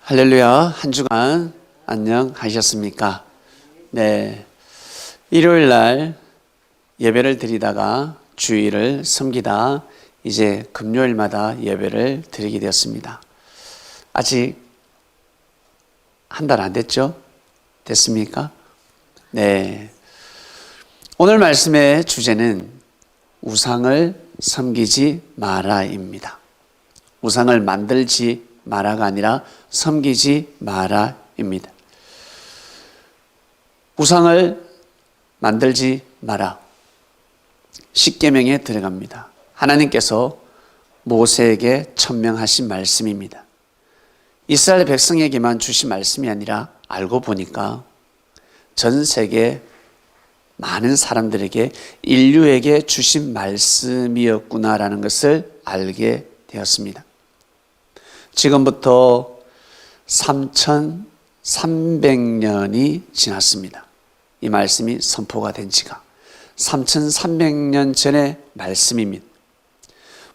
할렐루야. 한 주간 안녕하셨습니까? 네. 일요일 날 예배를 드리다가 주일을 섬기다 이제 금요일마다 예배를 드리게 되었습니다. 아직 한 달 안 됐죠? 됐습니까? 네. 오늘 말씀의 주제는 우상을 섬기지 마라입니다. 우상을 만들지 마라가 아니라 섬기지 마라입니다. 우상을 만들지 마라. 십계명에 들어갑니다. 하나님께서 모세에게 천명하신 말씀입니다. 이스라엘 백성에게만 주신 말씀이 아니라 알고 보니까 전 세계 많은 사람들에게 인류에게 주신 말씀이었구나라는 것을 알게 되었습니다. 지금부터 3300년이 지났습니다. 이 말씀이 선포가 된 지가 3300년 전의 말씀입니다.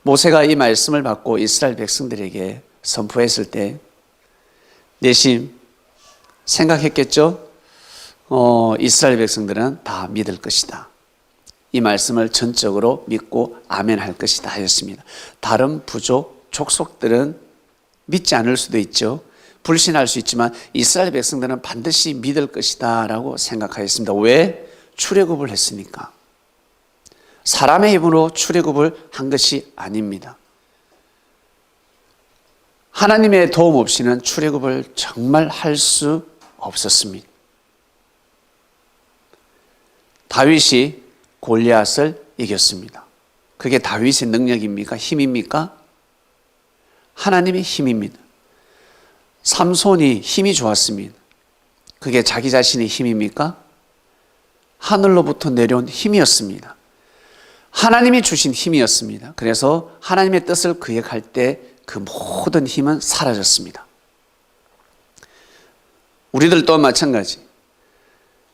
모세가 이 말씀을 받고 이스라엘 백성들에게 선포했을 때 내심 생각했겠죠? 이스라엘 백성들은 다 믿을 것이다. 이 말씀을 전적으로 믿고 아멘할 것이다 하였습니다. 다른 부족, 족속들은 믿지 않을 수도 있죠. 불신할 수 있지만 이스라엘 백성들은 반드시 믿을 것이다 라고 생각하였습니다. 왜? 출애굽을 했으니까. 사람의 힘으로 출애굽을 한 것이 아닙니다. 하나님의 도움 없이는 출애굽을 정말 할 수 없었습니다. 다윗이 골리앗을 이겼습니다. 그게 다윗의 능력입니까? 힘입니까? 하나님의 힘입니다. 삼손이 힘이 좋았습니다. 그게 자기 자신의 힘입니까? 하늘로부터 내려온 힘이었습니다. 하나님이 주신 힘이었습니다. 그래서 하나님의 뜻을 거역할 때 그 모든 힘은 사라졌습니다. 우리들 또한 마찬가지.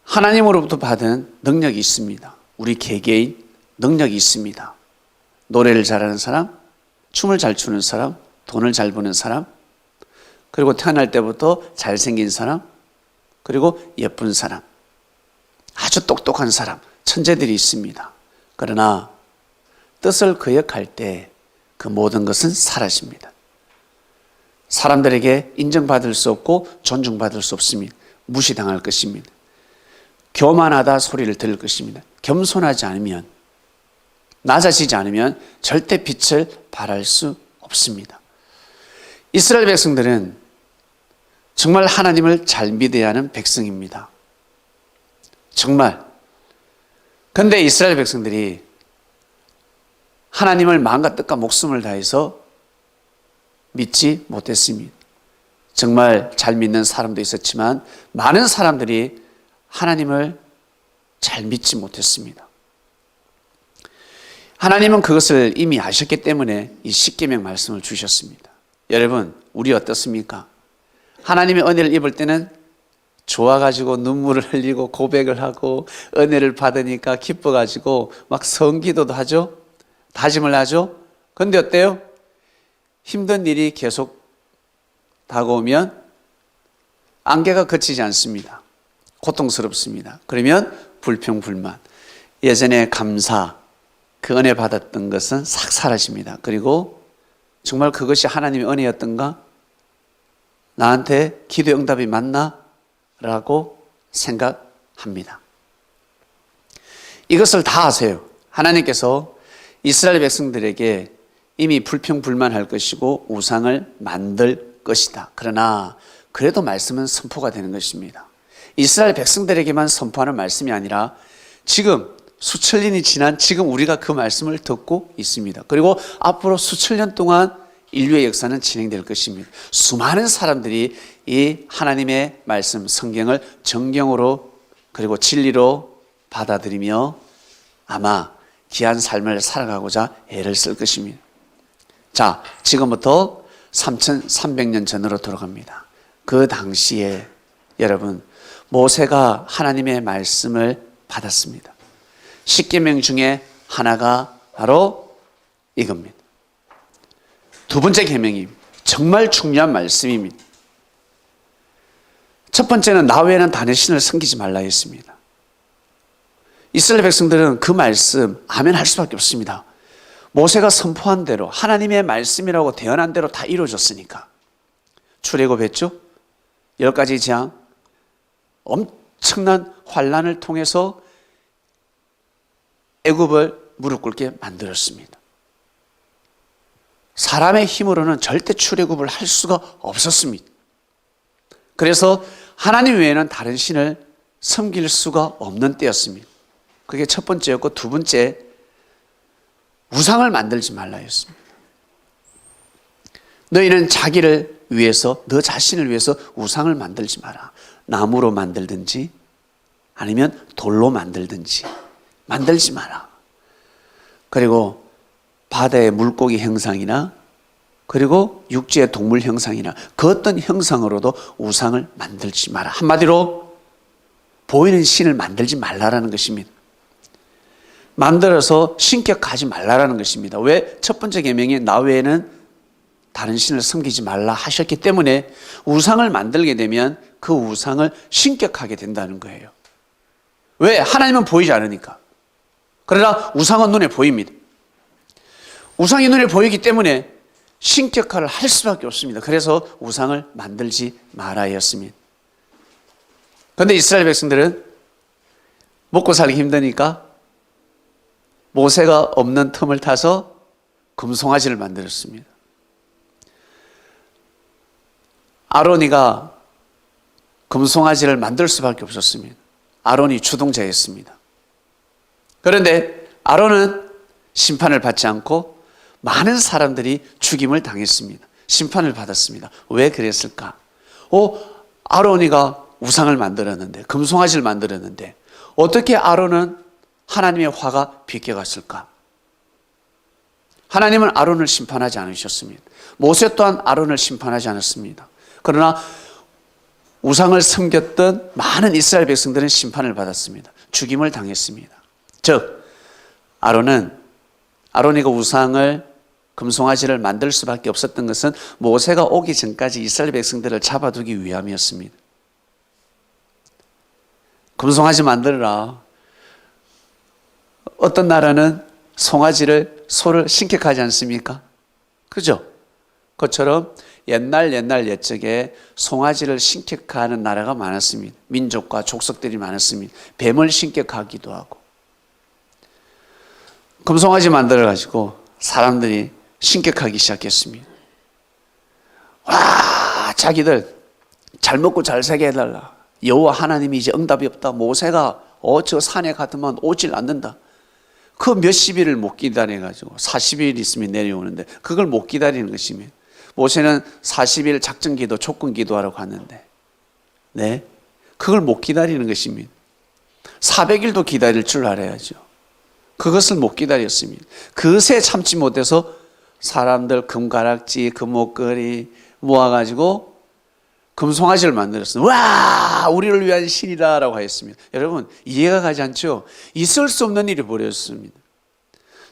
하나님으로부터 받은 능력이 있습니다. 우리 개개인 능력이 있습니다. 노래를 잘하는 사람, 춤을 잘 추는 사람, 돈을 잘 버는 사람, 그리고 태어날 때부터 잘생긴 사람, 그리고 예쁜 사람, 아주 똑똑한 사람, 천재들이 있습니다. 그러나 뜻을 거역할 때 그 모든 것은 사라집니다. 사람들에게 인정받을 수 없고 존중받을 수 없습니다. 무시당할 것입니다. 교만하다 소리를 들을 것입니다. 겸손하지 않으면, 낮아지지 않으면 절대 빛을 발할 수 없습니다. 이스라엘 백성들은 정말 하나님을 잘 믿어야 하는 백성입니다. 정말. 그런데 이스라엘 백성들이 하나님을 마음과 뜻과 목숨을 다해서 믿지 못했습니다. 정말 잘 믿는 사람도 있었지만 많은 사람들이 하나님을 잘 믿지 못했습니다. 하나님은 그것을 이미 아셨기 때문에 이 십계명 말씀을 주셨습니다. 여러분, 우리 어떻습니까? 하나님의 은혜를 입을 때는 좋아가지고 눈물을 흘리고 고백을 하고 은혜를 받으니까 기뻐가지고 막 성기도도 하죠. 다짐을 하죠. 그런데 어때요? 힘든 일이 계속 다가오면 안개가 그치지 않습니다. 고통스럽습니다. 그러면 불평불만, 예전에 감사, 그 은혜 받았던 것은 싹 사라집니다. 그리고 정말 그것이 하나님의 은혜였던가? 나한테 기도 응답이 맞나? 라고 생각합니다. 이것을 다 아세요. 하나님께서 이스라엘 백성들에게 이미 불평불만할 것이고 우상을 만들 것이다. 그러나 그래도 말씀은 선포가 되는 것입니다. 이스라엘 백성들에게만 선포하는 말씀이 아니라 지금 수천 년이 지난 지금 우리가 그 말씀을 듣고 있습니다. 그리고 앞으로 수천 년 동안 인류의 역사는 진행될 것입니다. 수많은 사람들이 이 하나님의 말씀, 성경을 정경으로 그리고 진리로 받아들이며 아마 귀한 삶을 살아가고자 애를 쓸 것입니다. 자, 지금부터 3300년 전으로 돌아갑니다. 그 당시에 여러분, 모세가 하나님의 말씀을 받았습니다. 십계명 중에 하나가 바로 이겁니다. 두 번째 계명입니다. 정말 중요한 말씀입니다. 첫 번째는 나 외에는 다른 신을 섬기지 말라 했습니다. 이스라엘 백성들은 그 말씀 아멘 할 수밖에 없습니다. 모세가 선포한 대로 하나님의 말씀이라고 대언한 대로 다 이루어졌으니까. 출애굽했죠. 10가지 재앙, 엄청난 환난을 통해서 애굽을 무릎 꿇게 만들었습니다. 사람의 힘으로는 절대 출애굽을 할 수가 없었습니다. 그래서 하나님 외에는 다른 신을 섬길 수가 없는 때였습니다. 그게 첫 번째였고, 두 번째, 우상을 만들지 말라 했습니다. 너희는 자기를 위해서, 너 자신을 위해서 우상을 만들지 마라. 나무로 만들든지 아니면 돌로 만들든지 만들지 마라. 그리고 바다의 물고기 형상이나 그리고 육지의 동물 형상이나 그 어떤 형상으로도 우상을 만들지 마라. 한마디로 보이는 신을 만들지 말라라는 것입니다. 만들어서 신격하지 말라라는 것입니다. 왜? 첫 번째 계명이 나 외에는 다른 신을 섬기지 말라 하셨기 때문에 우상을 만들게 되면 그 우상을 신격하게 된다는 거예요. 왜? 하나님은 보이지 않으니까. 그러나 우상은 눈에 보입니다. 우상이 눈에 보이기 때문에 신격화를 할 수밖에 없습니다. 그래서 우상을 만들지 말아였습니다. 그런데 이스라엘 백성들은 먹고 살기 힘드니까 모세가 없는 틈을 타서 금송아지를 만들었습니다. 아론이가 금송아지를 만들 수밖에 없었습니다. 아론이 주동자였습니다. 그런데 아론은 심판을 받지 않고 많은 사람들이 죽임을 당했습니다. 심판을 받았습니다. 왜 그랬을까? 아론이가 우상을 만들었는데, 금송아지를 만들었는데 어떻게 아론은 하나님의 화가 비껴갔을까? 하나님은 아론을 심판하지 않으셨습니다. 모세 또한 아론을 심판하지 않았습니다. 그러나 우상을 섬겼던 많은 이스라엘 백성들은 심판을 받았습니다. 죽임을 당했습니다. 즉 아론이가 우상을 금송아지를 만들 수밖에 없었던 것은 모세가 오기 전까지 이스라엘 백성들을 잡아두기 위함이었습니다. 금송아지 만들어라. 어떤 나라는 소를 신격하지 않습니까? 그죠? 그것처럼 옛날 옛적에 송아지를 신격하는 나라가 많았습니다. 민족과 족속들이 많았습니다. 뱀을 신격하기도 하고. 금송아지 만들어가지고 사람들이 신격하기 시작했습니다. 와, 자기들 잘 먹고 잘 살게 해달라. 여호와 하나님이 이제 응답이 없다. 모세가 저 산에 갔으면 오질 않는다. 그 몇십 일을 못 기다려가지고 40일 있으면 내려오는데 그걸 못 기다리는 것입니다. 모세는 40일 작전기도 촉근기도하러 갔는데 그걸 못 기다리는 것입니다. 400일도 기다릴 줄 알아야죠. 그것을 못 기다렸습니다. 그새 참지 못해서 사람들 금가락지, 금목걸이 모아가지고 금송아지를 만들었어요. 와, 우리를 위한 신이다 라고 하였습니다. 여러분, 이해가 가지 않죠? 있을 수 없는 일이 벌어졌습니다.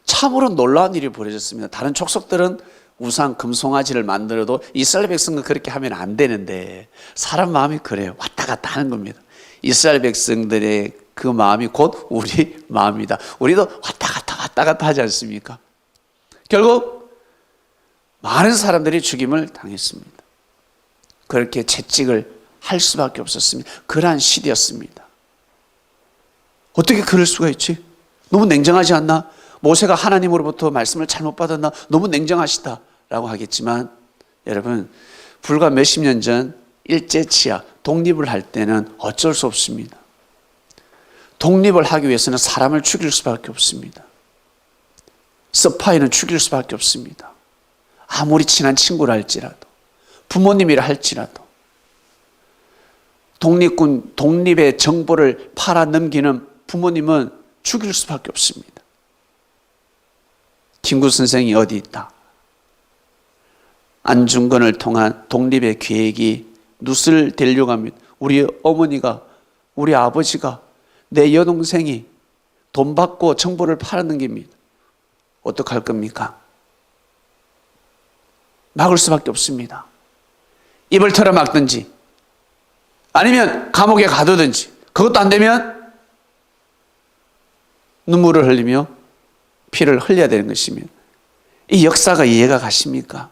참으로 놀라운 일이 벌어졌습니다. 다른 족속들은 우상 금송아지를 만들어도 이스라엘 백성은 그렇게 하면 안 되는데 사람 마음이 그래요. 왔다 갔다 하는 겁니다. 이스라엘 백성들의 그 마음이 곧 우리 마음이다. 우리도 왔다 갔다 하지 않습니까? 결국 많은 사람들이 죽임을 당했습니다. 그렇게 채찍을 할 수밖에 없었습니다. 그러한 시대였습니다. 어떻게 그럴 수가 있지? 너무 냉정하지 않나? 모세가 하나님으로부터 말씀을 잘못 받았나? 너무 냉정하시다 라고 하겠지만 여러분, 불과 몇십 년 전 일제치하 독립을 할 때는 어쩔 수 없습니다. 독립을 하기 위해서는 사람을 죽일 수밖에 없습니다. 스파이는 죽일 수밖에 없습니다. 아무리 친한 친구라 할지라도, 부모님이라 할지라도, 독립의 정보를 팔아넘기는 부모님은 죽일 수밖에 없습니다. 김구 선생이 어디 있다? 안중근을 통한 독립의 계획이 누설되려고 합니다. 우리 어머니가, 우리 아버지가, 내 여동생이 돈 받고 정보를 팔아넘깁니다. 어떡할 겁니까? 막을 수밖에 없습니다. 입을 털어막든지 아니면 감옥에 가두든지, 그것도 안 되면 눈물을 흘리며 피를 흘려야 되는 것입니다. 이 역사가 이해가 가십니까?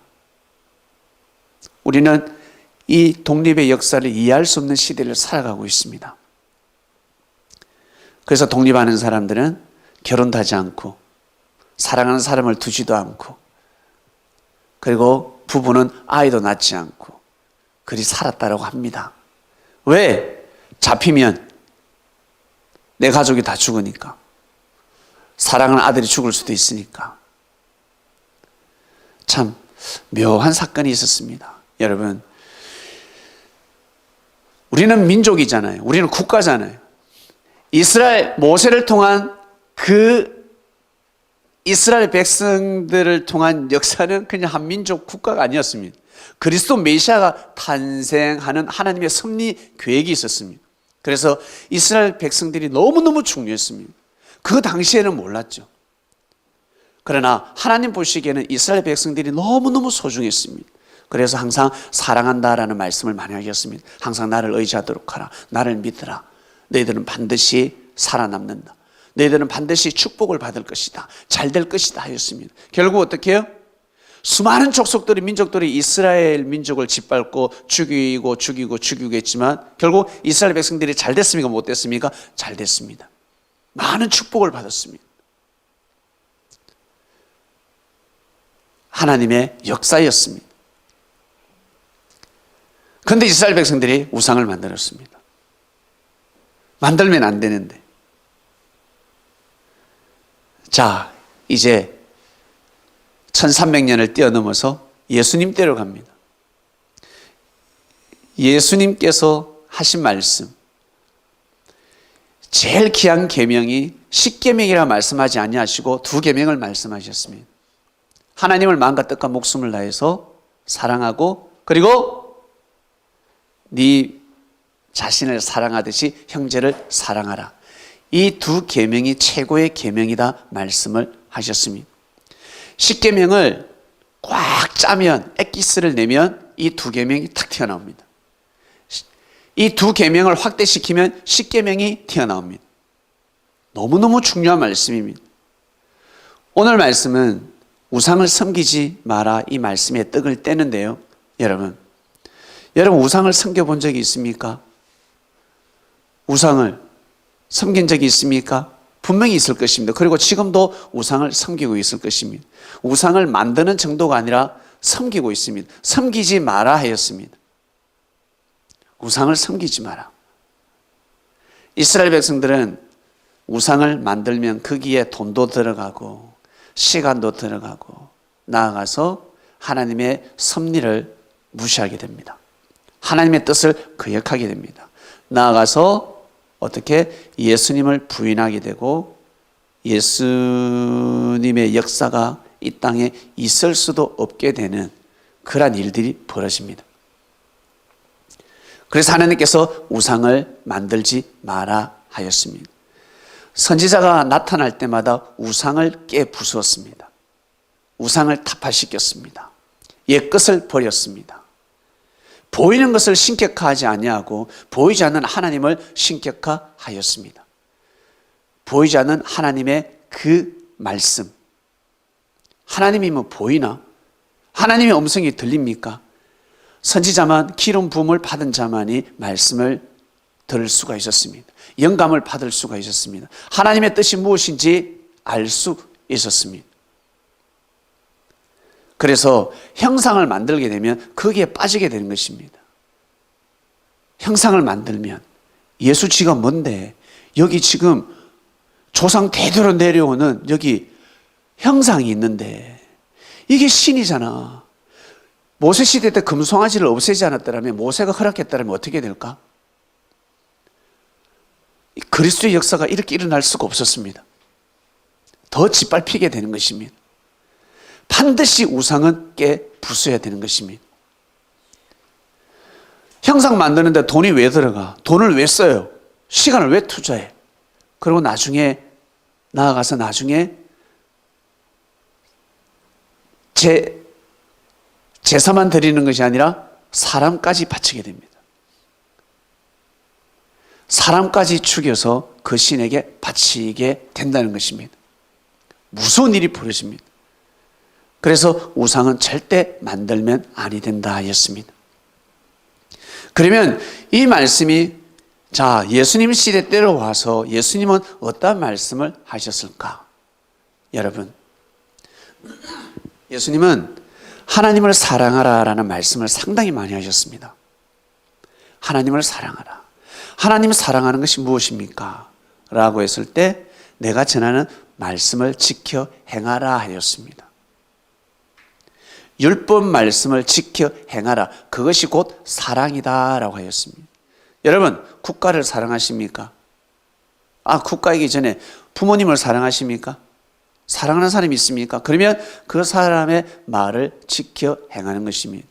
우리는 이 독립의 역사를 이해할 수 없는 시대를 살아가고 있습니다. 그래서 독립하는 사람들은 결혼도 하지 않고 사랑하는 사람을 두지도 않고, 그리고 부부는 아이도 낳지 않고 그리 살았다고 합니다. 왜? 잡히면 내 가족이 다 죽으니까. 사랑하는 아들이 죽을 수도 있으니까. 참 묘한 사건이 있었습니다. 여러분, 우리는 민족이잖아요. 우리는 국가잖아요. 이스라엘 모세를 통한 그 이스라엘 백성들을 통한 역사는 그냥 한 민족 국가가 아니었습니다. 그리스도 메시아가 탄생하는 하나님의 섭리 계획이 있었습니다. 그래서 이스라엘 백성들이 너무너무 중요했습니다. 그 당시에는 몰랐죠. 그러나 하나님 보시기에는 이스라엘 백성들이 너무너무 소중했습니다. 그래서 항상 사랑한다라는 말씀을 많이 하셨습니다. 항상 나를 의지하도록 하라. 나를 믿으라. 너희들은 반드시 살아남는다. 너희들은 반드시 축복을 받을 것이다. 잘 될 것이다 하였습니다. 결국 어떻게 해요? 수많은 족속들이, 민족들이 이스라엘 민족을 짓밟고 죽이고 했지만 결국 이스라엘 백성들이 잘 됐습니까? 못 됐습니까? 잘 됐습니다. 많은 축복을 받았습니다. 하나님의 역사였습니다. 그런데 이스라엘 백성들이 우상을 만들었습니다. 만들면 안 되는데. 자, 이제 1300년을 뛰어넘어서 예수님 때로 갑니다. 예수님께서 하신 말씀, 제일 귀한 계명이 10계명이라 말씀하지 아니하시고 2계명을 말씀하셨습니다. 하나님을 마음과 뜻과 목숨을 다해서 사랑하고, 그리고 네 자신을 사랑하듯이 형제를 사랑하라. 이 2계명이 최고의 계명이다 말씀을 하셨습니다. 10계명을 꽉 짜면, 엑기스를 내면 이 2계명이 탁 튀어나옵니다. 이 2계명을 확대시키면 10계명이 튀어나옵니다. 너무너무 중요한 말씀입니다. 오늘 말씀은 우상을 섬기지 마라, 이 말씀에 떡을 떼는데요. 여러분 우상을 섬겨본 적이 있습니까? 우상을 섬긴 적이 있습니까? 분명히 있을 것입니다. 그리고 지금도 우상을 섬기고 있을 것입니다. 우상을 만드는 정도가 아니라 섬기고 있습니다. 섬기지 마라 하였습니다. 우상을 섬기지 마라. 이스라엘 백성들은 우상을 만들면 거기에 돈도 들어가고 시간도 들어가고 나아가서 하나님의 섭리를 무시하게 됩니다. 하나님의 뜻을 거역하게 됩니다. 나아가서 어떻게 예수님을 부인하게 되고 예수님의 역사가 이 땅에 있을 수도 없게 되는 그러한 일들이 벌어집니다. 그래서 하나님께서 우상을 만들지 마라 하였습니다. 선지자가 나타날 때마다 우상을 깨부수었습니다. 우상을 타파시켰습니다. 옛것을 버렸습니다. 보이는 것을 신격화하지 아니하고 보이지 않는 하나님을 신격화하였습니다. 보이지 않는 하나님의 그 말씀. 하나님이 뭐 보이나? 하나님의 음성이 들립니까? 선지자만, 기름 부음을 받은 자만이 말씀을 들을 수가 있었습니다. 영감을 받을 수가 있었습니다. 하나님의 뜻이 무엇인지 알 수 있었습니다. 그래서 형상을 만들게 되면 거기에 빠지게 되는 것입니다. 형상을 만들면 예수지가 뭔데, 여기 지금 조상 대대로 내려오는 여기 형상이 있는데 이게 신이잖아. 모세 시대 때 금송아지를 없애지 않았더라면, 모세가 허락했더라면 어떻게 될까? 그리스도의 역사가 이렇게 일어날 수가 없었습니다. 더 짓밟히게 되는 것입니다. 반드시 우상은 깨부숴야 되는 것입니다. 형상 만드는데 돈이 왜 들어가? 돈을 왜 써요? 시간을 왜 투자해? 그리고 나아가서 나중에 제사만 드리는 것이 아니라 사람까지 바치게 됩니다. 사람까지 죽여서 그 신에게 바치게 된다는 것입니다. 무서운 일이 벌어집니다. 그래서 우상은 절대 만들면 아니 된다 하였습니다. 그러면 이 말씀이 예수님 시대 때로 와서 예수님은 어떤 말씀을 하셨을까? 여러분, 예수님은 하나님을 사랑하라라는 말씀을 상당히 많이 하셨습니다. 하나님을 사랑하라. 하나님을 사랑하는 것이 무엇입니까? 라고 했을 때 내가 전하는 말씀을 지켜 행하라 하였습니다. 율법 말씀을 지켜 행하라. 그것이 곧 사랑이다 라고 하였습니다. 여러분, 국가를 사랑하십니까? 국가이기 전에 부모님을 사랑하십니까? 사랑하는 사람이 있습니까? 그러면 그 사람의 말을 지켜 행하는 것입니다.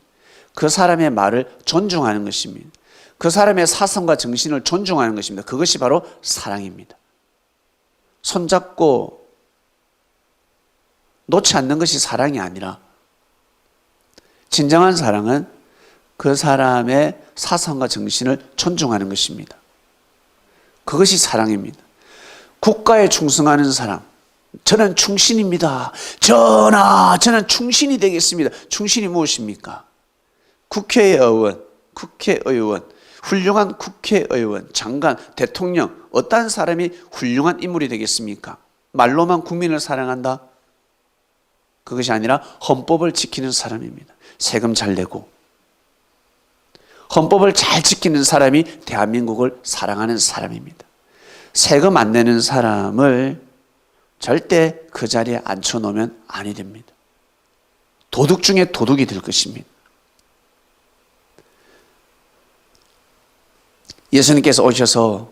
그 사람의 말을 존중하는 것입니다. 그 사람의 사상과 정신을 존중하는 것입니다. 그것이 바로 사랑입니다. 손잡고 놓지 않는 것이 사랑이 아니라 진정한 사랑은 그 사람의 사상과 정신을 존중하는 것입니다. 그것이 사랑입니다. 국가에 충성하는 사람, 저는 충신입니다. 저는 충신이 되겠습니다. 충신이 무엇입니까? 국회의원, 훌륭한 국회의원, 장관, 대통령, 어떤 사람이 훌륭한 인물이 되겠습니까? 말로만 국민을 사랑한다? 그것이 아니라 헌법을 지키는 사람입니다. 세금 잘 내고 헌법을 잘 지키는 사람이 대한민국을 사랑하는 사람입니다. 세금 안 내는 사람을 절대 그 자리에 앉혀놓으면 아니 됩니다. 도둑 중에 도둑이 될 것입니다. 예수님께서 오셔서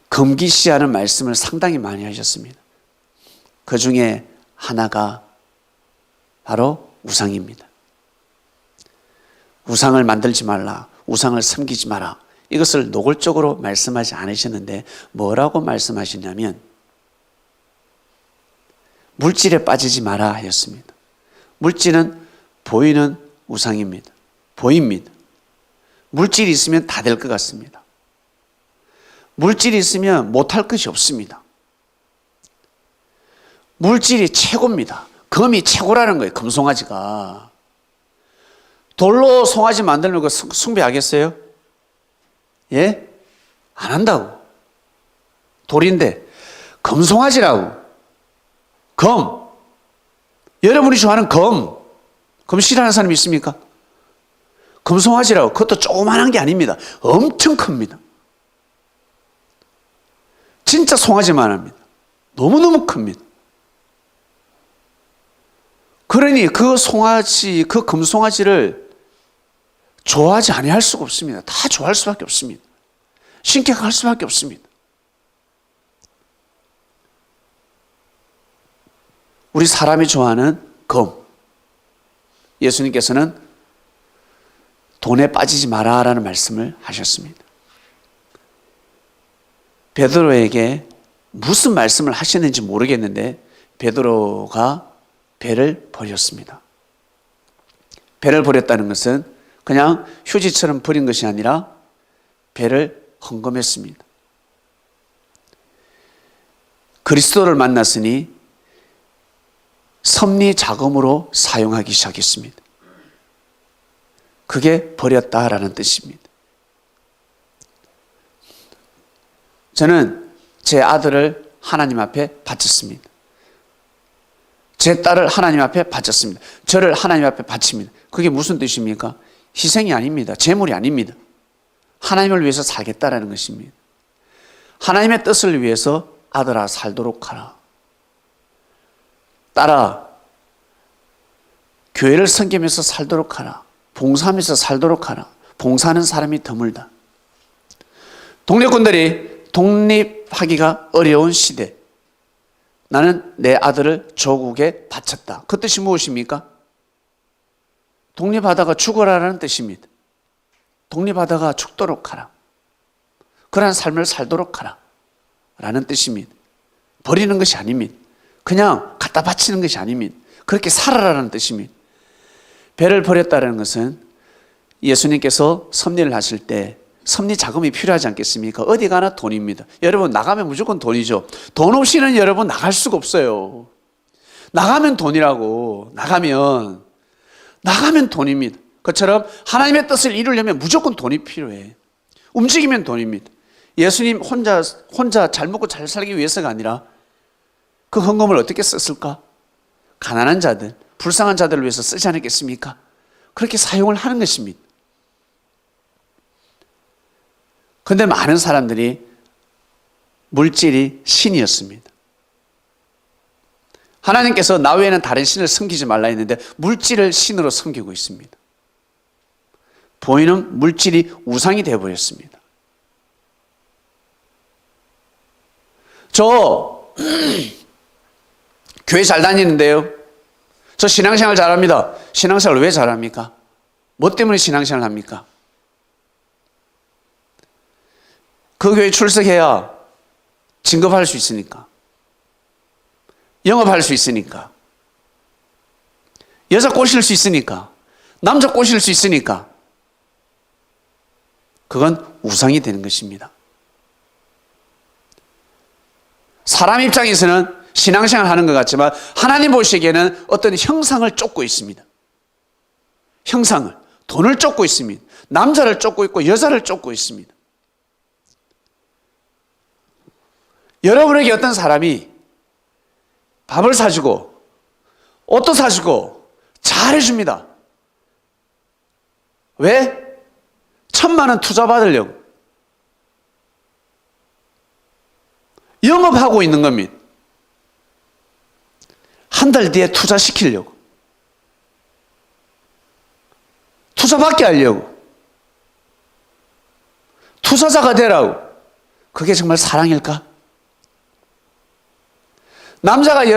금기시하는 말씀을 상당히 많이 하셨습니다. 그 중에 하나가 바로 우상입니다. 우상을 만들지 말라, 우상을 섬기지 마라. 이것을 노골적으로 말씀하지 않으셨는데 뭐라고 말씀하셨냐면 물질에 빠지지 마라 하였습니다. 물질은 보이는 우상입니다. 보입니다. 물질이 있으면 다 될 것 같습니다. 물질이 있으면 못할 것이 없습니다. 물질이 최고입니다. 금이 최고라는 거예요. 금송아지가. 돌로 송아지 만드는 거 숭배하겠어요? 예? 안 한다고. 돌인데 금송아지라고. 검. 여러분이 좋아하는 검. 검 싫어하는 사람이 있습니까? 금송아지라고. 그것도 조그만한 게 아닙니다. 엄청 큽니다. 진짜 송아지만 합니다. 너무너무 큽니다. 그러니 그 송아지, 그 금송아지를 좋아하지 아니할 수가 없습니다. 다 좋아할 수밖에 없습니다. 신격할 수밖에 없습니다. 우리 사람이 좋아하는 검. 예수님께서는 돈에 빠지지 마라라는 말씀을 하셨습니다. 베드로에게 무슨 말씀을 하셨는지 모르겠는데 베드로가 배를 버렸습니다. 배를 버렸다는 것은 그냥 휴지처럼 버린 것이 아니라 배를 헌금했습니다. 그리스도를 만났으니 섭리 자금으로 사용하기 시작했습니다. 그게 버렸다라는 뜻입니다. 저는 제 아들을 하나님 앞에 바쳤습니다. 제 딸을 하나님 앞에 바쳤습니다. 저를 하나님 앞에 바칩니다. 그게 무슨 뜻입니까? 희생이 아닙니다. 재물이 아닙니다. 하나님을 위해서 살겠다라는 것입니다. 하나님의 뜻을 위해서 아들아 살도록 하라. 딸아 교회를 섬기면서 살도록 하라. 봉사하면서 살도록 하라. 봉사하는 사람이 드물다. 독립군들이 독립하기가 어려운 시대, 나는 내 아들을 조국에 바쳤다. 그 뜻이 무엇입니까? 독립하다가 죽어라라는 뜻입니다. 독립하다가 죽도록 하라. 그러한 삶을 살도록 하라 라는 뜻입니다. 버리는 것이 아닙니다. 그냥 갖다 바치는 것이 아닙니다. 그렇게 살아라라는 뜻입니다. 배를 버렸다는 것은 예수님께서 섭리를 하실 때 섭리 자금이 필요하지 않겠습니까? 어디 가나 돈입니다. 여러분 나가면 무조건 돈이죠. 돈 없이는 여러분 나갈 수가 없어요. 나가면 돈이라고. 나가면 돈입니다. 그처럼 하나님의 뜻을 이루려면 무조건 돈이 필요해. 움직이면 돈입니다. 예수님 혼자 잘 먹고 잘 살기 위해서가 아니라 그 헌금을 어떻게 썼을까? 가난한 자들, 불쌍한 자들을 위해서 쓰지 않았겠습니까? 그렇게 사용을 하는 것입니다. 그런데 많은 사람들이 물질이 신이었습니다. 하나님께서 나 외에는 다른 신을 섬기지 말라 했는데 물질을 신으로 섬기고 있습니다. 보이는 물질이 우상이 되어버렸습니다. 저 교회 잘 다니는데요. 저 신앙생활 잘합니다. 신앙생활 왜 잘합니까? 뭐 때문에 신앙생활을 합니까? 그 교회 출석해야 진급할 수 있으니까. 영업할 수 있으니까. 여자 꼬실 수 있으니까. 남자 꼬실 수 있으니까. 그건 우상이 되는 것입니다. 사람 입장에서는 신앙생활 하는 것 같지만 하나님 보시기에는 어떤 형상을 쫓고 있습니다. 형상을, 돈을 쫓고 있습니다. 남자를 쫓고 있고 여자를 쫓고 있습니다. 여러분에게 어떤 사람이 밥을 사주고 옷도 사주고 잘해줍니다. 왜? 1,000만 원 투자 받으려고. 영업하고 있는 겁니다. 한 달 뒤에 투자시키려고. 투자받게 하려고. 투자자가 되라고. 그게 정말 사랑일까? 남자가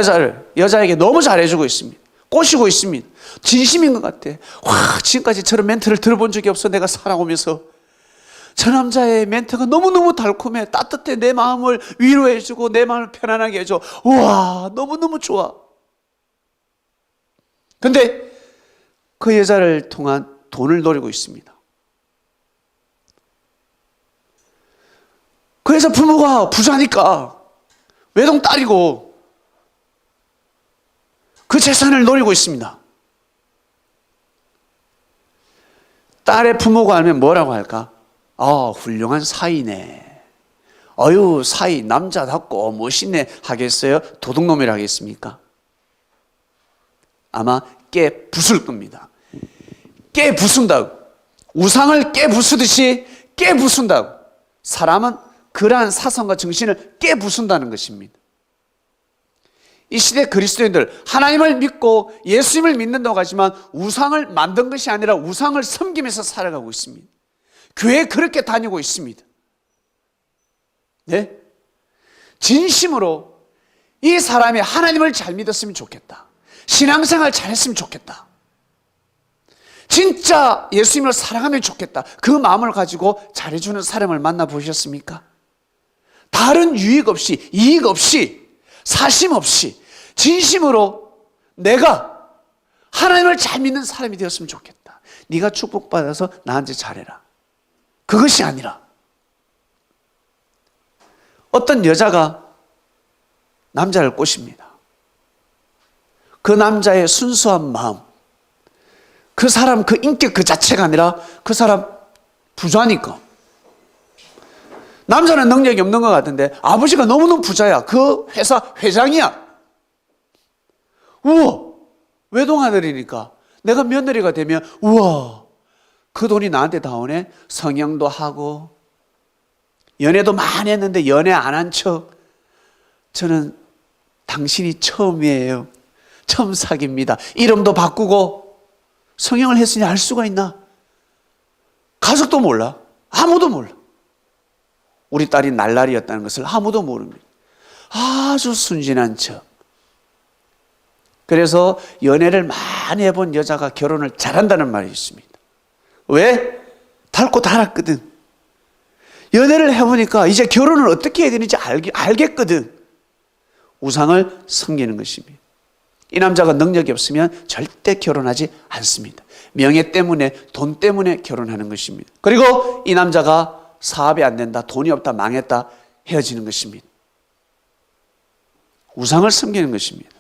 여자에게 너무 잘해주고 있습니다. 꼬시고 있습니다. 진심인 것 같아. 와, 지금까지 저런 멘트를 들어본 적이 없어. 내가 살아오면서. 저 남자의 멘트가 너무너무 달콤해. 따뜻해. 내 마음을 위로해주고 내 마음을 편안하게 해줘. 우와, 너무너무 좋아. 근데 그 여자를 통한 돈을 노리고 있습니다. 그 여자 부모가 부자니까 외동딸이고 그 재산을 노리고 있습니다. 딸의 부모가 알면 뭐라고 할까? 아, 훌륭한 사이네. 어유, 사이 남자답고 멋있네 하겠어요? 도둑놈이라 하겠습니까? 아마 깨 부술 겁니다. 깨 부순다고. 우상을 깨 부수듯이 깨 부순다고. 사람은 그러한 사상과 정신을 깨 부순다는 것입니다. 이 시대 그리스도인들 하나님을 믿고 예수님을 믿는다고 하지만 우상을 만든 것이 아니라 우상을 섬기면서 살아가고 있습니다. 교회에 그렇게 다니고 있습니다. 네? 진심으로 이 사람이 하나님을 잘 믿었으면 좋겠다. 신앙생활 잘했으면 좋겠다. 진짜 예수님을 사랑하면 좋겠다. 그 마음을 가지고 잘해주는 사람을 만나보셨습니까? 다른 유익 없이, 이익 없이, 사심 없이 진심으로 내가 하나님을 잘 믿는 사람이 되었으면 좋겠다. 네가 축복받아서 나한테 잘해라. 그것이 아니라 어떤 여자가 남자를 꼬십니다. 그 남자의 순수한 마음, 그 사람 그 인격 그 자체가 아니라 그 사람 부자니까. 남자는 능력이 없는 것 같은데 아버지가 너무너무 부자야. 그 회사 회장이야. 우와, 외동아들이니까 내가 며느리가 되면 우와, 그 돈이 나한테 다 오네. 성형도 하고 연애도 많이 했는데 연애 안 한 척. 저는 당신이 처음이에요. 처음 사깁니다. 이름도 바꾸고 성형을 했으니 알 수가 있나? 가족도 몰라. 아무도 몰라. 우리 딸이 날라리였다는 것을 아무도 모릅니다. 아주 순진한 척. 그래서 연애를 많이 해본 여자가 결혼을 잘한다는 말이 있습니다. 왜? 닳고 닳았거든. 연애를 해보니까 이제 결혼을 어떻게 해야 되는지 알겠거든. 우상을 섬기는 것입니다. 이 남자가 능력이 없으면 절대 결혼하지 않습니다. 명예 때문에, 돈 때문에 결혼하는 것입니다. 그리고 이 남자가 사업이 안 된다, 돈이 없다, 망했다, 헤어지는 것입니다. 우상을 섬기는 것입니다.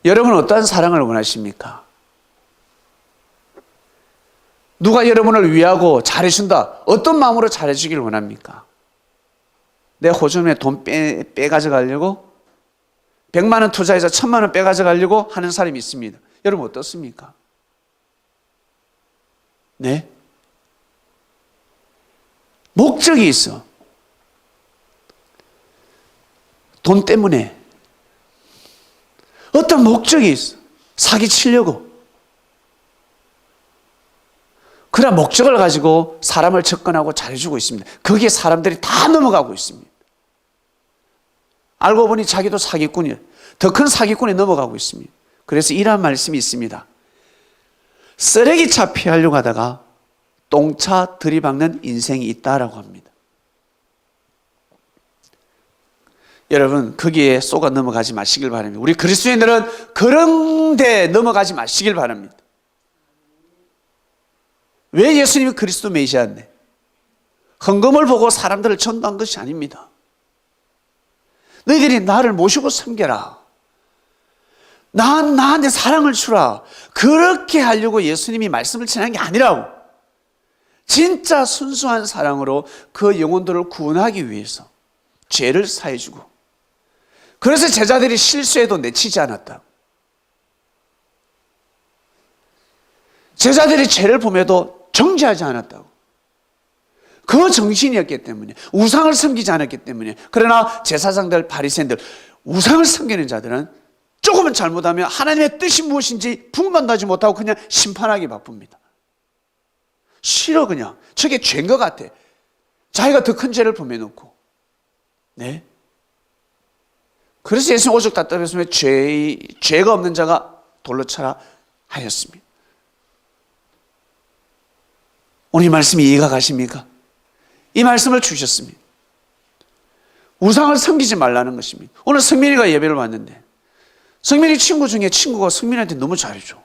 여러분은 어떠한 사랑을 원하십니까? 누가 여러분을 위하고 잘해준다, 어떤 마음으로 잘해주길 원합니까? 내 호주머니에 돈 빼가져가려고 100만 원 투자해서 1000만 원 빼가져가려고 하는 사람이 있습니다. 여러분 어떻습니까? 네? 목적이 있어. 돈 때문에 어떤 목적이 있어. 사기치려고. 그런 목적을 가지고 사람을 접근하고 잘해주고 있습니다. 거기에 사람들이 다 넘어가고 있습니다. 알고 보니 자기도 사기꾼이에요. 더 큰 사기꾼에 넘어가고 있습니다. 그래서 이러한 말씀이 있습니다. 쓰레기차 피하려고 하다가 똥차 들이박는 인생이 있다라고 합니다. 여러분 거기에 쏘가 넘어가지 마시길 바랍니다. 우리 그리스도인들은 그런 데 넘어가지 마시길 바랍니다. 왜 예수님이 그리스도 메시아인데? 헌금을 보고 사람들을 전도한 것이 아닙니다. 너희들이 나를 모시고 섬겨라. 나한테 사랑을 주라. 그렇게 하려고 예수님이 말씀을 전한 게 아니라고. 진짜 순수한 사랑으로 그 영혼들을 구원하기 위해서 죄를 사해주고, 그래서 제자들이 실수해도 내치지 않았다. 제자들이 죄를 범해도 정죄하지 않았다고. 그 정신이었기 때문에, 우상을 섬기지 않았기 때문에. 그러나 제사장들, 바리새인들, 우상을 섬기는 자들은 조금은 잘못하면 하나님의 뜻이 무엇인지 분간도 하지 못하고 그냥 심판하기 바쁩니다. 싫어, 그냥. 저게 죄인 것 같아. 자기가 더 큰 죄를 범해놓고. 네. 그래서 예수님 오죽 답답했으면 죄가 없는 자가 돌로 쳐라 하였습니다. 오늘 이 말씀이 이해가 가십니까? 이 말씀을 주셨습니다. 우상을 섬기지 말라는 것입니다. 오늘 성민이가 예배를 왔는데 성민이 친구 중에 친구가 성민이한테 너무 잘해줘.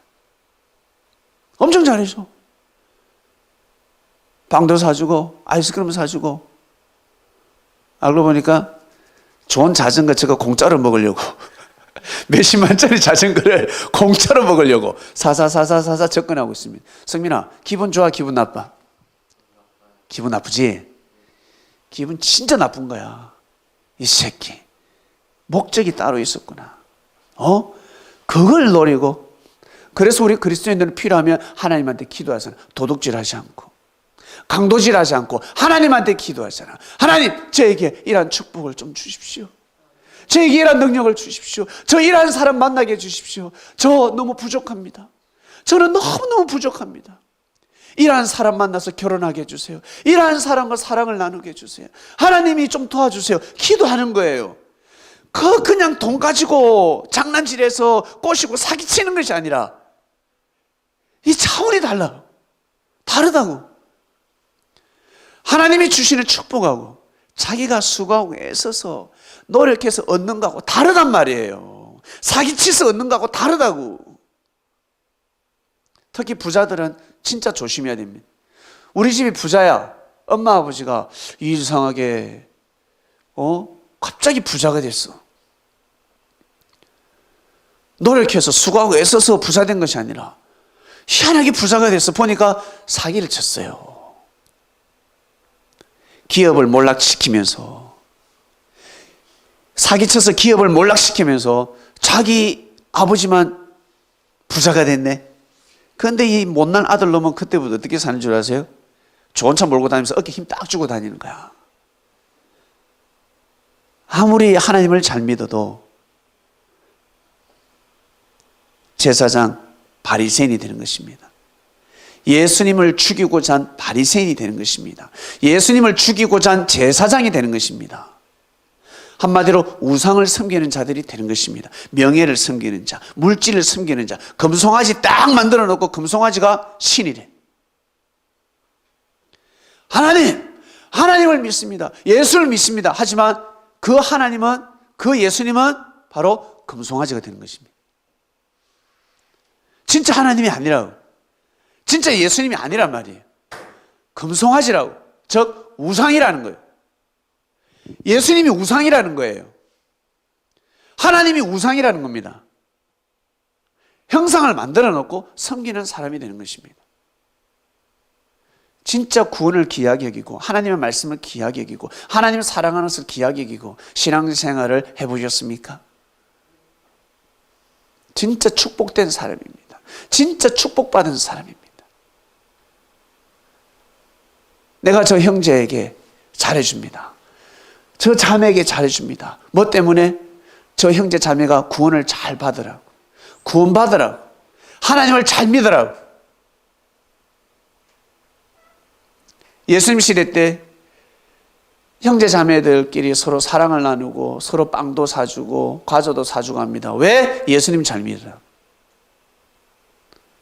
엄청 잘해줘. 빵도 사주고 아이스크림 사주고, 알고 보니까 좋은 자전거 저거 공짜로 먹으려고 몇십만짜리 자전거를 공짜로 먹으려고 사사 접근하고 있습니다. 성민아, 기분 좋아, 기분 나빠? 기분 나쁘지? 기분 진짜 나쁜 거야. 이 새끼 목적이 따로 있었구나. 그걸 노리고. 그래서 우리 그리스도인들은 필요하면 하나님한테 기도하잖아. 도둑질하지 않고 강도질하지 않고 하나님한테 기도하잖아. 하나님, 저에게 이러한 축복을 좀 주십시오. 저에게 이러한 능력을 주십시오. 저 이러한 사람 만나게 해주십시오. 저 너무 부족합니다. 저는 너무너무 부족합니다. 이러한 사람 만나서 결혼하게 해주세요. 이러한 사람과 사랑을 나누게 해주세요. 하나님이 좀 도와주세요. 기도하는 거예요. 그냥 돈 가지고 장난질해서 꼬시고 사기치는 것이 아니라 이 차원이 다르다고. 하나님이 주시는 축복하고 자기가 수고하고 애써서 노력해서 얻는 거하고 다르단 말이에요. 사기치서 얻는 거하고 다르다고. 특히 부자들은 진짜 조심해야 됩니다. 우리 집이 부자야. 엄마 아버지가 이상하게 갑자기 부자가 됐어. 노력해서 수고하고 애써서 부자 된 것이 아니라 희한하게 부자가 됐어. 보니까 사기를 쳤어요. 기업을 몰락시키면서, 사기쳐서 기업을 몰락시키면서 자기 아버지만 부자가 됐네. 그런데 이 못난 아들 놈은 그때부터 어떻게 사는 줄 아세요? 좋은 차 몰고 다니면서 어깨 힘 딱 주고 다니는 거야. 아무리 하나님을 잘 믿어도 제사장, 바리새인이 되는 것입니다. 예수님을 죽이고자 한 바리새인이 되는 것입니다. 예수님을 죽이고자 한 제사장이 되는 것입니다. 한마디로 우상을 섬기는 자들이 되는 것입니다. 명예를 섬기는 자, 물질을 섬기는 자, 금송아지 딱 만들어 놓고 금송아지가 신이래. 하나님을 믿습니다. 예수를 믿습니다. 하지만 그 하나님은, 그 예수님은 바로 금송아지가 되는 것입니다. 진짜 하나님이 아니라고. 진짜 예수님이 아니란 말이에요. 금송아지라고. 즉 우상이라는 거예요. 예수님이 우상이라는 거예요. 하나님이 우상이라는 겁니다. 형상을 만들어 놓고 섬기는 사람이 되는 것입니다. 진짜 구원을 귀하게 여기고 하나님의 말씀을 귀하게 여기고 하나님을 사랑하는 것을 귀하게 여기고 신앙생활을 해보셨습니까? 진짜 축복된 사람입니다. 진짜 축복받은 사람입니다. 내가 저 형제에게 잘해줍니다. 저 자매에게 잘해줍니다. 뭐 때문에? 저 형제 자매가 구원을 잘 받으라고, 구원받으라고, 하나님을 잘 믿으라고. 예수님 시대 때 형제 자매들끼리 서로 사랑을 나누고 서로 빵도 사주고 과자도 사주고 합니다. 왜? 예수님 잘 믿으라고.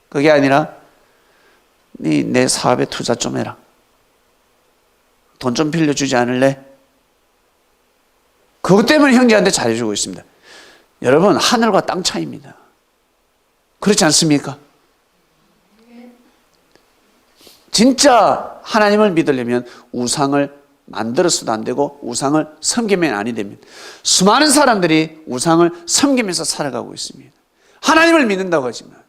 그게 아니라 내 사업에 투자 좀 해라. 돈 좀 빌려주지 않을래? 그것 때문에 형제한테 잘해주고 있습니다. 여러분, 하늘과 땅 차이입니다. 그렇지 않습니까? 진짜 하나님을 믿으려면 우상을 만들어서도 안 되고 우상을 섬기면 아니 됩니다. 수많은 사람들이 우상을 섬기면서 살아가고 있습니다. 하나님을 믿는다고 하지만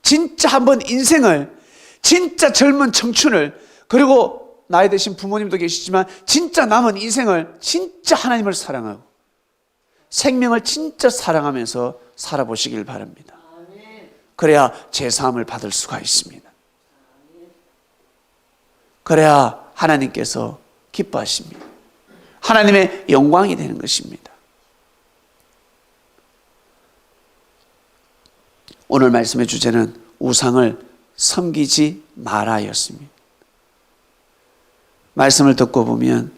진짜 한번 인생을, 진짜 젊은 청춘을, 그리고 나이 드신 부모님도 계시지만 진짜 남은 인생을 진짜 하나님을 사랑하고 생명을 진짜 사랑하면서 살아보시길 바랍니다. 그래야 제사함을 받을 수가 있습니다. 그래야 하나님께서 기뻐하십니다. 하나님의 영광이 되는 것입니다. 오늘 말씀의 주제는 우상을 섬기지 마라였습니다. 말씀을 듣고 보면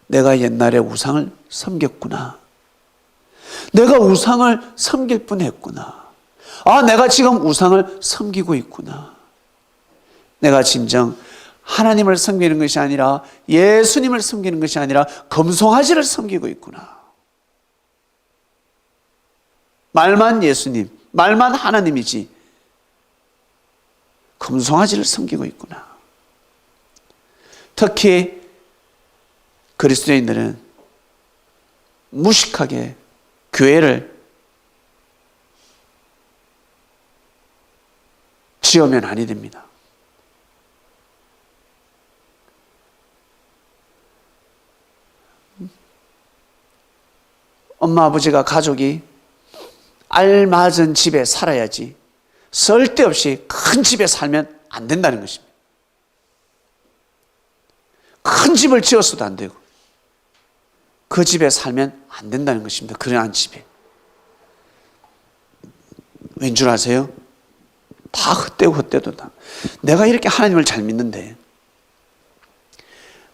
내가 옛날에 우상을 섬겼구나. 내가 우상을 섬길 뻔했구나. 내가 지금 우상을 섬기고 있구나. 내가 진정 하나님을 섬기는 것이 아니라 예수님을 섬기는 것이 아니라 금송아지를 섬기고 있구나. 말만 예수님, 말만 하나님이지 금송아지를 섬기고 있구나. 특히 그리스도인들은 무식하게 교회를 지으면 아니 됩니다. 엄마 아버지가 가족이 알맞은 집에 살아야지 쓸데없이 큰 집에 살면 안 된다는 것입니다. 큰 집을 지었어도 안 되고 그 집에 살면 안 된다는 것입니다. 그러한 집에. 왠 줄 아세요? 다 헛되고 헛되도 다. 내가 이렇게 하나님을 잘 믿는데,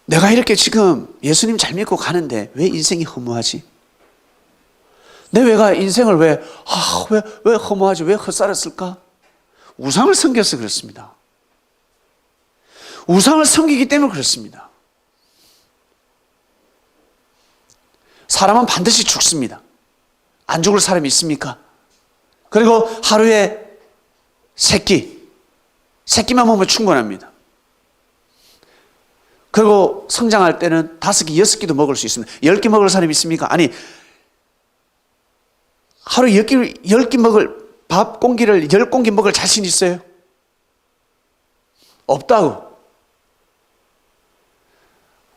내가 이렇게 지금 예수님 잘 믿고 가는데 왜 인생이 허무하지? 내가 인생을 왜 허무하지? 왜 헛살았을까? 우상을 섬겨서 그렇습니다. 우상을 섬기기 때문에 그렇습니다. 사람은 반드시 죽습니다. 안 죽을 사람이 있습니까? 그리고 하루에 새끼만 먹으면 충분합니다. 그리고 성장할 때는 5끼, 6끼도 먹을 수 있습니다. 10끼 먹을 사람이 있습니까? 아니, 하루 10끼 먹을 밥 공기를 10공기 먹을 자신 있어요? 없다고.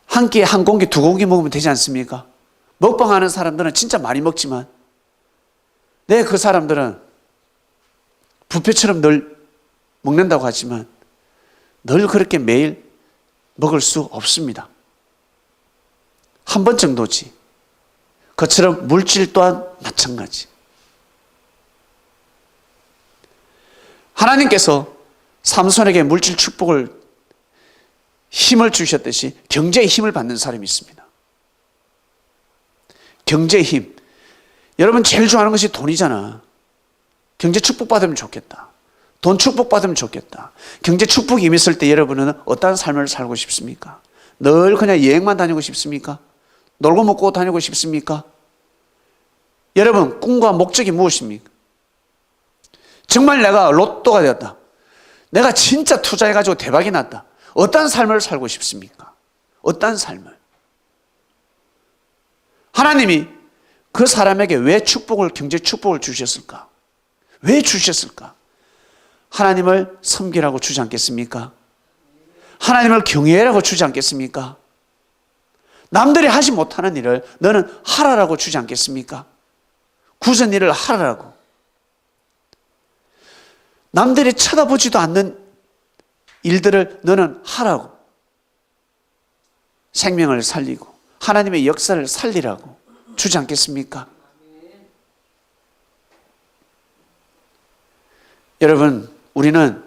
한 끼에 1공기, 2공기 먹으면 되지 않습니까? 먹방하는 사람들은 진짜 많이 먹지만 그 사람들은 뷔페처럼 늘 먹는다고 하지만 늘 그렇게 매일 먹을 수 없습니다. 한 번 정도지. 그처럼 물질 또한 마찬가지. 하나님께서 삼손에게 물질 축복을, 힘을 주셨듯이 경제의 힘을 받는 사람이 있습니다. 경제의 힘. 여러분 제일 좋아하는 것이 돈이잖아. 경제 축복받으면 좋겠다. 돈 축복받으면 좋겠다. 경제 축복이 임했을 때 여러분은 어떤 삶을 살고 싶습니까? 늘 그냥 여행만 다니고 싶습니까? 놀고 먹고 다니고 싶습니까? 여러분 꿈과 목적이 무엇입니까? 정말 내가 로또가 되었다. 내가 진짜 투자해가지고 대박이 났다. 어떤 삶을 살고 싶습니까? 어떤 삶을? 하나님이 그 사람에게 왜 경제 축복을 주셨을까? 왜 주셨을까? 하나님을 섬기라고 주지 않겠습니까? 하나님을 경외하라고 주지 않겠습니까? 남들이 하지 못하는 일을 너는 하라라고 주지 않겠습니까? 굳은 일을 하라고. 남들이 쳐다보지도 않는 일들을 너는 하라고. 생명을 살리고 하나님의 역사를 살리라고 주지 않겠습니까? 여러분, 우리는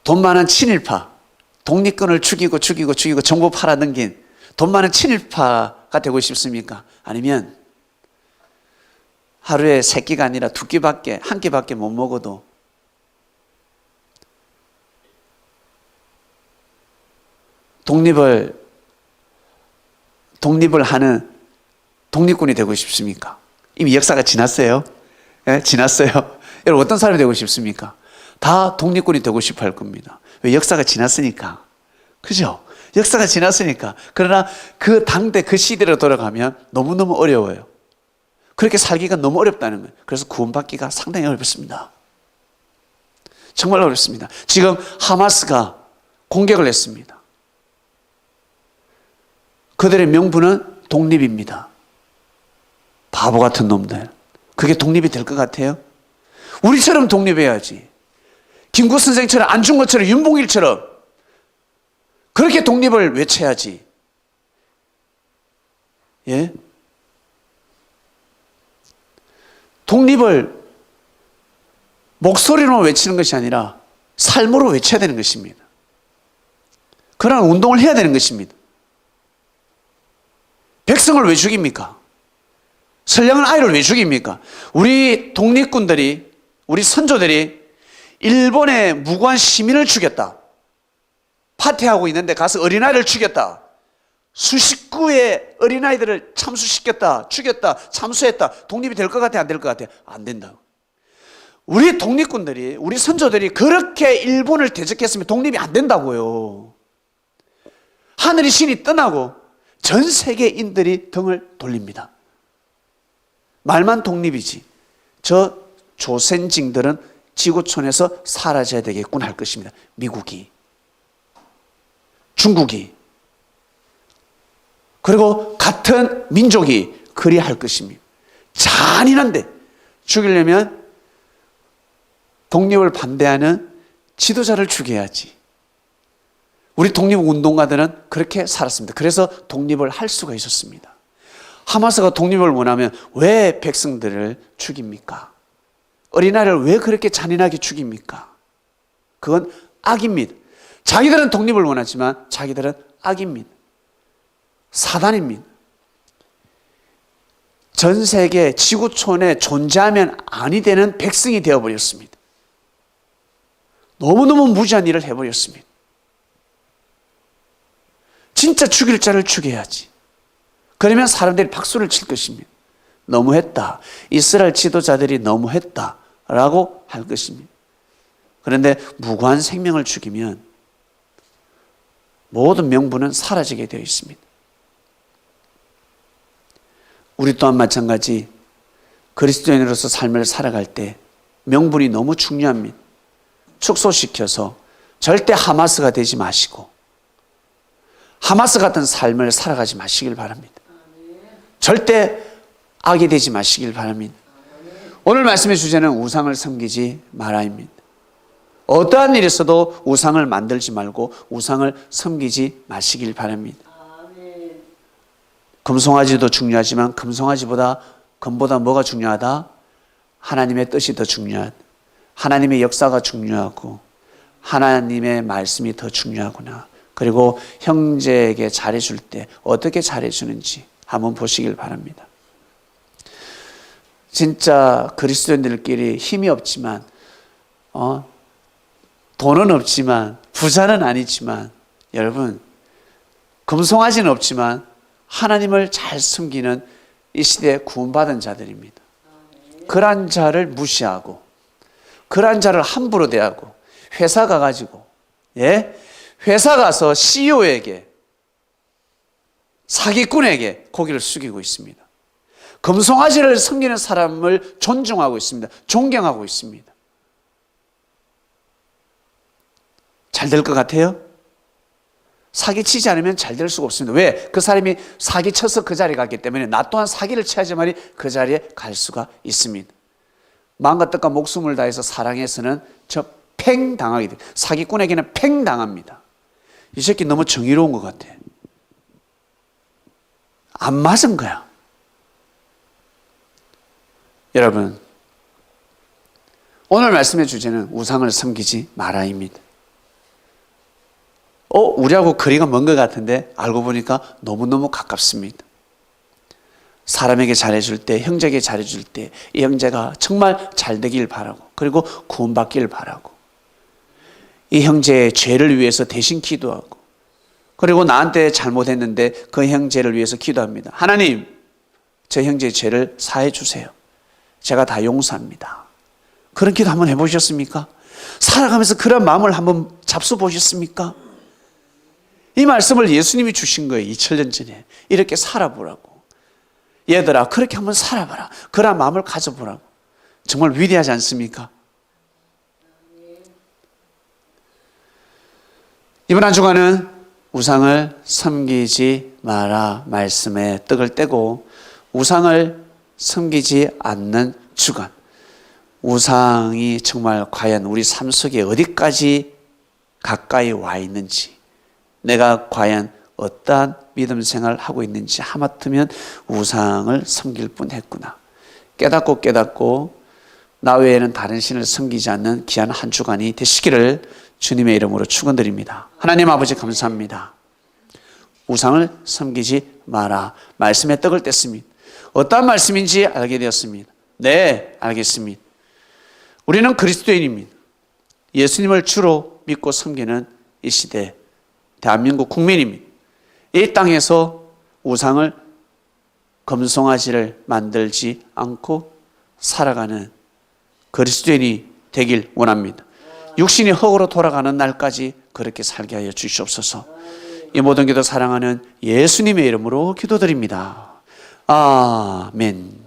돈 많은 친일파, 독립군을 죽이고 정보 팔아넘긴 돈 많은 친일파가 되고 싶습니까? 아니면 하루에 3끼가 아니라 2끼밖에, 1끼밖에 못 먹어도 독립을 하는 독립군이 되고 싶습니까? 이미 역사가 지났어요. 예? 지났어요. 여러분, 어떤 사람이 되고 싶습니까? 다 독립군이 되고 싶어 할 겁니다. 왜? 역사가 지났으니까. 그죠? 역사가 지났으니까. 그러나 그 당대 그 시대로 돌아가면 너무너무 어려워요. 그렇게 살기가 너무 어렵다는 거예요. 그래서 구원받기가 상당히 어렵습니다. 정말 어렵습니다. 지금 하마스가 공격을 했습니다. 그들의 명분은 독립입니다. 바보 같은 놈들. 그게 독립이 될 것 같아요? 우리처럼 독립해야지. 김구 선생처럼, 안중근처럼, 윤봉길처럼 그렇게 독립을 외쳐야지. 예? 독립을 목소리로 외치는 것이 아니라 삶으로 외쳐야 되는 것입니다. 그런 운동을 해야 되는 것입니다. 백성을 왜 죽입니까? 선량한 아이를 왜 죽입니까? 우리 독립군들이, 우리 선조들이 일본의 무고한 시민을 죽였다. 파티하고 있는데 가서 어린아이를 죽였다. 수십 구의 어린아이들을 참수시켰다. 죽였다. 참수했다. 독립이 될 것 같아? 안 될 것 같아? 안 된다고. 우리 독립군들이, 우리 선조들이 그렇게 일본을 대적했으면 독립이 안 된다고요. 하늘이 신이 떠나고 전 세계인들이 등을 돌립니다. 말만 독립이지. 저 조센징들은 지구촌에서 사라져야 되겠군 할 것입니다. 미국이, 중국이, 그리고 같은 민족이 그리할 것입니다. 잔인한데 죽이려면 독립을 반대하는 지도자를 죽여야지. 우리 독립운동가들은 그렇게 살았습니다. 그래서 독립을 할 수가 있었습니다. 하마스가 독립을 원하면 왜 백성들을 죽입니까? 어린아이를 왜 그렇게 잔인하게 죽입니까? 그건 악입니다. 자기들은 독립을 원하지만 자기들은 악입니다. 사단입니다. 전 세계 지구촌에 존재하면 아니 되는 백성이 되어버렸습니다. 너무너무 무지한 일을 해버렸습니다. 진짜 죽일 자를 죽여야지. 그러면 사람들이 박수를 칠 것입니다. 너무했다. 이스라엘 지도자들이 너무했다. 라고 할 것입니다. 그런데 무고한 생명을 죽이면 모든 명분은 사라지게 되어 있습니다. 우리 또한 마찬가지 그리스도인으로서 삶을 살아갈 때 명분이 너무 중요합니다. 축소시켜서 절대 하마스가 되지 마시고 하마스 같은 삶을 살아가지 마시길 바랍니다. 절대 악이 되지 마시길 바랍니다. 오늘 말씀의 주제는 우상을 섬기지 마라입니다. 어떠한 일이 있어도 우상을 만들지 말고 우상을 섬기지 마시길 바랍니다. 금송아지도 중요하지만 금보다 뭐가 중요하다? 하나님의 뜻이 더 중요하다. 하나님의 역사가 중요하고 하나님의 말씀이 더 중요하구나. 그리고 형제에게 잘해줄 때 어떻게 잘해주는지 한번 보시길 바랍니다. 진짜 그리스도인들끼리 힘이 없지만 돈은 없지만 부자는 아니지만 여러분 금송아지는 없지만 하나님을 잘 숨기는 이 시대에 구원받은 자들입니다. 그러한 자를 무시하고 그러한 자를 함부로 대하고 회사 가가지고 회사 가서 CEO에게 사기꾼에게 고개를 숙이고 있습니다. 금송아지를 섬기는 사람을 존중하고 있습니다. 존경하고 있습니다. 잘 될 것 같아요? 사기치지 않으면 잘 될 수가 없습니다. 왜? 그 사람이 사기쳐서 그 자리에 갔기 때문에 나 또한 사기를 쳐야지만이 그 자리에 갈 수가 있습니다. 마음과 뜻과 목숨을 다해서 사랑해서는 저 팽 당하게 돼요. 사기꾼에게는 팽 당합니다. 이 새끼 너무 정의로운 것 같아. 안 맞은 거야. 여러분, 오늘 말씀의 주제는 우상을 섬기지 마라입니다. 우리하고 거리가 먼 것 같은데 알고 보니까 너무너무 가깝습니다. 사람에게 잘해줄 때, 형제에게 잘해줄 때 이 형제가 정말 잘 되길 바라고, 그리고 구원받기를 바라고, 이 형제의 죄를 위해서 대신 기도하고, 그리고 나한테 잘못했는데 그 형제를 위해서 기도합니다. 하나님, 저 형제의 죄를 사해 주세요. 제가 다 용서합니다. 그런 기도 한번 해보셨습니까? 살아가면서 그런 마음을 한번 잡숴 보셨습니까? 이 말씀을 예수님이 주신 거예요. 2000년 전에. 이렇게 살아보라고. 얘들아, 그렇게 한번 살아봐라. 그런 마음을 가져보라고. 정말 위대하지 않습니까? 이번 한 주간은 우상을 섬기지 마라 말씀에 떡을 떼고 우상을 섬기지 않는 주간. 우상이 정말 과연 우리 삶 속에 어디까지 가까이 와 있는지, 내가 과연 어떠한 믿음 생활을 하고 있는지, 하마터면 우상을 섬길 뻔했구나 깨닫고 나 외에는 다른 신을 섬기지 않는 귀한 한 주간이 되시기를 주님의 이름으로 축원드립니다. 하나님 아버지 감사합니다. 우상을 섬기지 마라 말씀에 떡을 뗐습니다. 어떠한 말씀인지 알게 되었습니다. 네, 알겠습니다. 우리는 그리스도인입니다. 예수님을 주로 믿고 섬기는 이 시대 대한민국 국민입니다. 이 땅에서 우상을, 금송아지를 만들지 않고 살아가는 그리스도인이 되길 원합니다. 육신이 흙으로 돌아가는 날까지 그렇게 살게 하여 주시옵소서. 이 모든 기도 사랑하는 예수님의 이름으로 기도드립니다. 아멘.